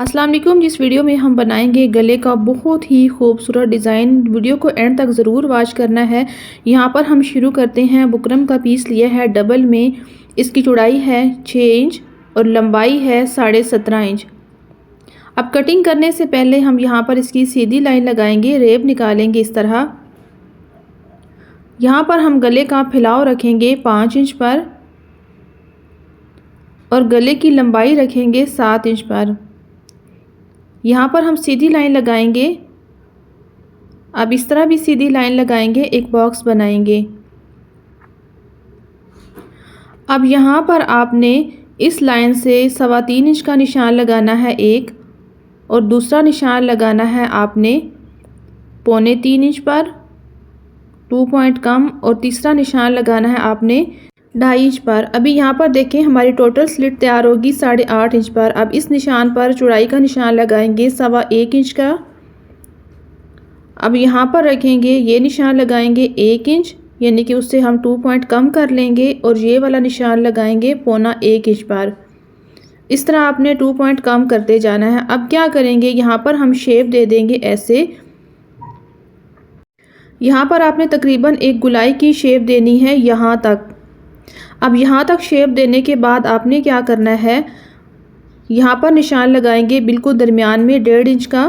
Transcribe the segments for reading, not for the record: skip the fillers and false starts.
अस्सलाम वालेकुम। जिस वीडियो में हम बनाएंगे गले का बहुत ही खूबसूरत डिज़ाइन, वीडियो को एंड तक ज़रूर वॉच करना है। यहाँ पर हम शुरू करते हैं। बुकरम का पीस लिया है डबल में, इसकी चौड़ाई है 6 इंच और लंबाई है 17.5 इंच। अब कटिंग करने से पहले हम यहाँ पर इसकी सीधी लाइन लगाएंगे, रेब निकालेंगे इस तरह। यहाँ पर हम गले का फैलाव रखेंगे 5 इंच पर और गले की लंबाई रखेंगे 7 इंच पर। यहाँ पर हम सीधी लाइन लगाएंगे। अब इस तरह भी सीधी लाइन लगाएंगे, एक बॉक्स बनाएंगे। अब यहाँ पर आपने इस लाइन से 3.25 इंच का निशान लगाना है एक, और दूसरा निशान लगाना है आपने 2.25 इंच पर 2 पॉइंट कम, और तीसरा निशान लगाना है आपने 2.5 इंच पर। अभी यहाँ पर देखें हमारी टोटल स्लिट तैयार होगी 8.5 इंच पर। अब इस निशान पर चौड़ाई का निशान लगाएंगे 1.25 इंच का। अब यहाँ पर रखेंगे, ये निशान लगाएंगे 1 इंच, यानी कि उससे हम 2 पॉइंट कम कर लेंगे, और ये वाला निशान लगाएंगे 0.25 इंच पर। इस तरह आपने 2 पॉइंट कम करते जाना है। अब क्या करेंगे, यहाँ पर हम शेप दे देंगे ऐसे। यहाँ पर आपने तकरीबन एक गुलाई की शेप देनी है यहाँ तक। अब यहाँ तक शेप देने के बाद आपने क्या करना है, यहाँ पर निशान लगाएंगे बिल्कुल दरमियान में 1.5 इंच का,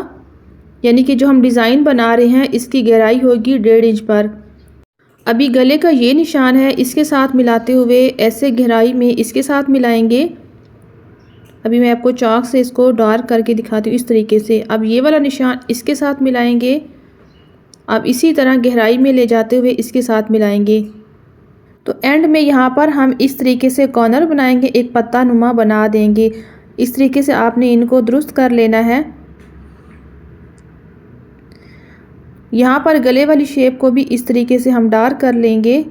यानी कि जो हम डिज़ाइन बना रहे हैं इसकी गहराई होगी 1.5 इंच पर। अभी गले का ये निशान है, इसके साथ मिलाते हुए ऐसे गहराई में इसके साथ मिलाएंगे। अभी मैं आपको चॉक से इसको डार्क करके दिखाती हूँ इस तरीके से। अब ये वाला निशान इसके साथ मिलाएंगे। अब इसी तरह गहराई में ले जाते हुए इसके साथ मिलाएंगे। तो एंड में यहाँ पर हम इस तरीके से कॉर्नर बनाएंगे, एक पत्ता नुमा बना देंगे। इस तरीके से आपने इनको दुरुस्त कर लेना है। यहाँ पर गले वाली शेप को भी इस तरीके से हम डार्क कर लेंगे।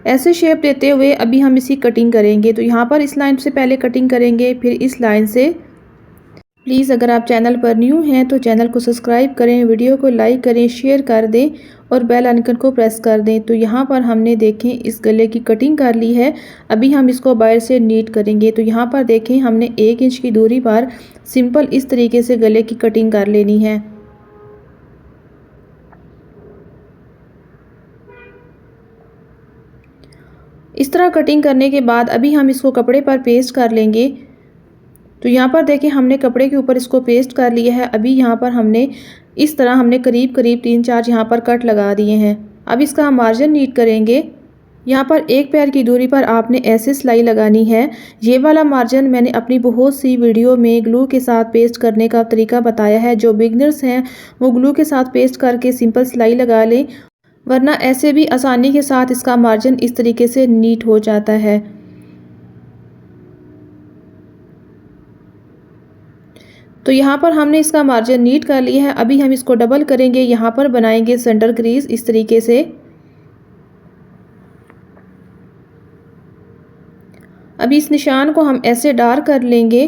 ऐसे शेप देते हुए अभी हम इसी कटिंग करेंगे। तो यहाँ पर इस लाइन से पहले कटिंग करेंगे, फिर इस लाइन से। प्लीज़ अगर आप चैनल पर न्यू हैं तो चैनल को सब्सक्राइब करें, वीडियो को लाइक करें, शेयर कर दें और बेल आइकन को प्रेस कर दें। तो यहाँ पर हमने देखें इस गले की कटिंग कर ली है। अभी हम इसको बाहर से नीट करेंगे। तो यहाँ पर देखें हमने 1 इंच की दूरी पर सिंपल इस तरीके से गले की कटिंग कर लेनी है। इस तरह कटिंग करने के बाद अभी हम इसको कपड़े पर पेस्ट कर लेंगे। तो यहाँ पर देखिए हमने कपड़े के ऊपर इसको पेस्ट कर लिया है। अभी यहाँ पर हमने इस तरह हमने करीब 3-4 यहाँ पर कट लगा दिए हैं। अब इसका हम मार्जिन नीट करेंगे। यहाँ पर एक पैर की दूरी पर आपने ऐसे सिलाई लगानी है। ये वाला मार्जिन मैंने अपनी बहुत सी वीडियो में ग्लू के साथ पेस्ट करने का तरीका बताया है। जो बिगनर्स हैं वो ग्लू के साथ पेस्ट करके सिंपल सिलाई लगा लें, वरना ऐसे भी आसानी के साथ इसका मार्जिन इस तरीके से नीट हो जाता है। तो यहाँ पर हमने इसका मार्जिन नीट कर लिया है। अभी हम इसको डबल करेंगे, यहाँ पर बनाएंगे सेंटर क्रीज इस तरीके से। अभी इस निशान को हम ऐसे डार्क कर लेंगे।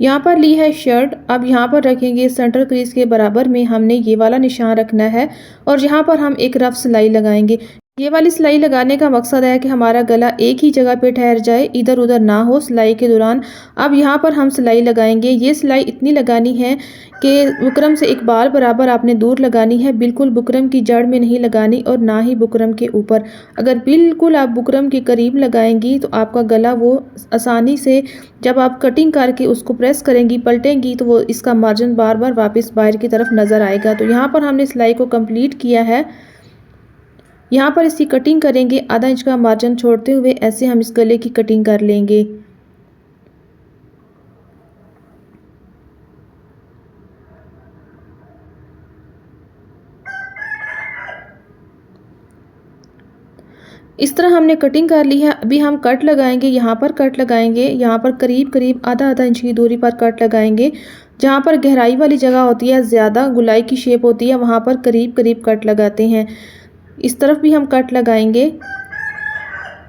यहाँ पर ली है शर्ट। अब यहाँ पर रखेंगे सेंटर क्रीज के बराबर में हमने ये वाला निशान रखना है, और यहाँ पर हम एक रफ सिलाई लगाएंगे। ये वाली सिलाई लगाने का मकसद है कि हमारा गला एक ही जगह पे ठहर जाए, इधर उधर ना हो सिलाई के दौरान। अब यहाँ पर हम सिलाई लगाएंगे। ये सिलाई इतनी लगानी है कि बुकरम से एक बाल बराबर आपने दूर लगानी है, बिल्कुल बुकरम की जड़ में नहीं लगानी और ना ही बुकरम के ऊपर। अगर बिल्कुल आप बुकरम के करीब लगाएंगी तो आपका गला वो आसानी से जब आप कटिंग करके उसको प्रेस करेंगी, पलटेंगी, तो वो इसका मार्जिन बार बार वापस बाहर की तरफ नज़र आएगा। तो यहाँ पर हमने सिलाई को कंप्लीट किया है। यहाँ पर इसकी कटिंग करेंगे, आधा इंच का मार्जिन छोड़ते हुए ऐसे हम इस गले की कटिंग कर लेंगे। इस तरह हमने कटिंग कर ली है। अभी हम कट लगाएंगे, यहाँ पर कट लगाएंगे। यहाँ पर करीब आधा इंच की दूरी पर कट लगाएंगे। जहाँ पर गहराई वाली जगह होती है, ज़्यादा गुलाई की शेप होती है, वहाँ पर करीब कट लगाते हैं। इस तरफ भी हम कट लगाएंगे।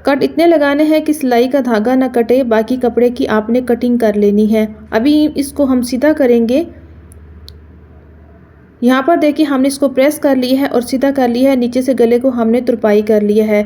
कट इतने लगाने हैं कि सिलाई का धागा ना कटे, बाकी कपड़े की आपने कटिंग कर लेनी है। अभी इसको हम सीधा करेंगे। यहाँ पर देखिए हमने इसको प्रेस कर लिया है और सीधा कर लिया है। नीचे से गले को हमने तुरपाई कर लिया है।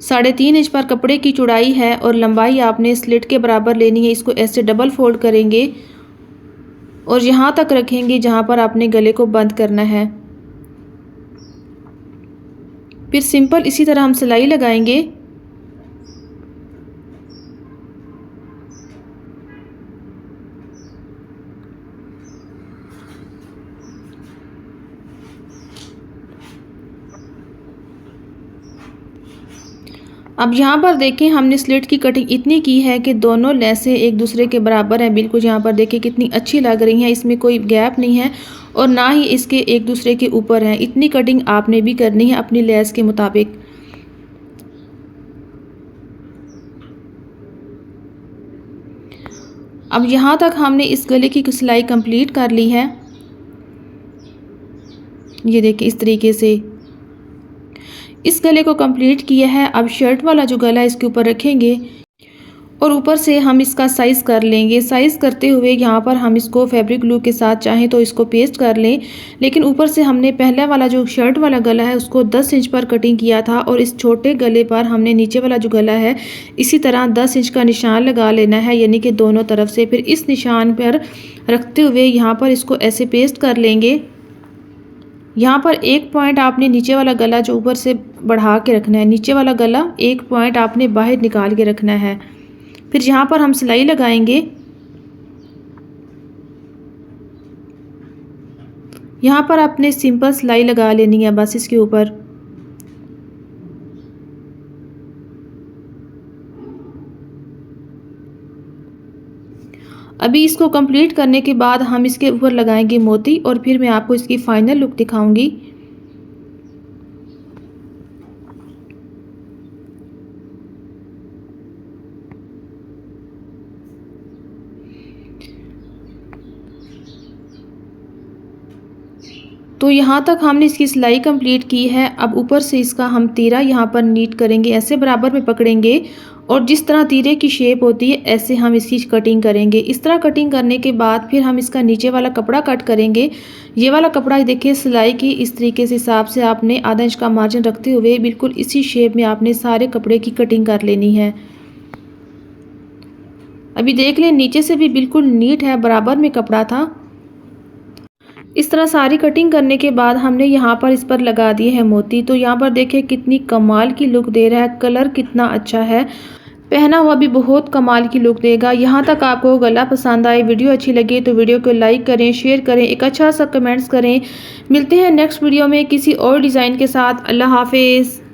3.5 इंच पर कपड़े की चौड़ाई है और लंबाई आपने स्लिट के बराबर लेनी है। इसको ऐसे डबल फोल्ड करेंगे और यहाँ तक रखेंगे जहाँ पर आपने गले को बंद करना है। फिर सिंपल इसी तरह हम सिलाई लगाएंगे। अब यहाँ पर देखें हमने स्लिट की कटिंग इतनी की है कि दोनों लेसें एक दूसरे के बराबर हैं। बिल्कुल यहाँ पर देखें कितनी अच्छी लग रही हैं, इसमें कोई गैप नहीं है और ना ही इसके एक दूसरे के ऊपर हैं। इतनी कटिंग आपने भी करनी है अपनी लेस के मुताबिक। अब यहाँ तक हमने इस गले की सिलाई कंप्लीट कर ली है। ये देखिए इस तरीके से इस गले को कंप्लीट किया है। अब शर्ट वाला जो गला है इसके ऊपर रखेंगे और ऊपर से हम इसका साइज़ कर लेंगे। साइज़ करते हुए यहाँ पर हम इसको फैब्रिक ग्लू के साथ चाहें तो इसको पेस्ट कर लें, लेकिन ऊपर से हमने पहला वाला जो शर्ट वाला गला है उसको 10 इंच पर कटिंग किया था और इस छोटे गले पर हमने नीचे वाला जो गला है इसी तरह 10 इंच का निशान लगा लेना है, यानी कि दोनों तरफ से। फिर इस निशान पर रखते हुए यहाँ पर इसको ऐसे पेस्ट कर लेंगे। यहाँ पर एक पॉइंट आपने नीचे वाला गला जो ऊपर से बढ़ा के रखना है, नीचे वाला गला एक पॉइंट आपने बाहर निकाल के रखना है। फिर यहाँ पर हम सिलाई लगाएंगे। यहाँ पर आपने सिंपल सिलाई लगा लेनी है बस इसके ऊपर। अभी इसको कंप्लीट करने के बाद हम इसके ऊपर लगाएंगे मोती और फिर मैं आपको इसकी फाइनल लुक दिखाऊंगी। तो यहाँ तक हमने इसकी सिलाई कंप्लीट की है। अब ऊपर से इसका हम तीरा यहाँ पर नीट करेंगे, ऐसे बराबर में पकड़ेंगे और जिस तरह तीरे की शेप होती है ऐसे हम इसकी कटिंग करेंगे। इस तरह कटिंग करने के बाद फिर हम इसका नीचे वाला कपड़ा कट करेंगे। ये वाला कपड़ा देखिए सिलाई की इस तरीके से हिसाब से आपने आधा इंच का मार्जिन रखते हुए बिल्कुल इसी शेप में आपने सारे कपड़े की कटिंग कर लेनी है। अभी देख लें नीचे से भी बिल्कुल नीट है, बराबर में कपड़ा था। इस तरह सारी कटिंग करने के बाद हमने यहाँ पर इस पर लगा दिए हैं मोती। तो यहाँ पर देखिए कितनी कमाल की लुक दे रहा है, कलर कितना अच्छा है, पहना हुआ भी बहुत कमाल की लुक देगा। यहाँ तक आपको गला पसंद आए, वीडियो अच्छी लगे तो वीडियो को लाइक करें, शेयर करें, एक अच्छा सा कमेंट्स करें। मिलते हैं नेक्स्ट वीडियो में किसी और डिज़ाइन के साथ। अल्लाह हाफिज़।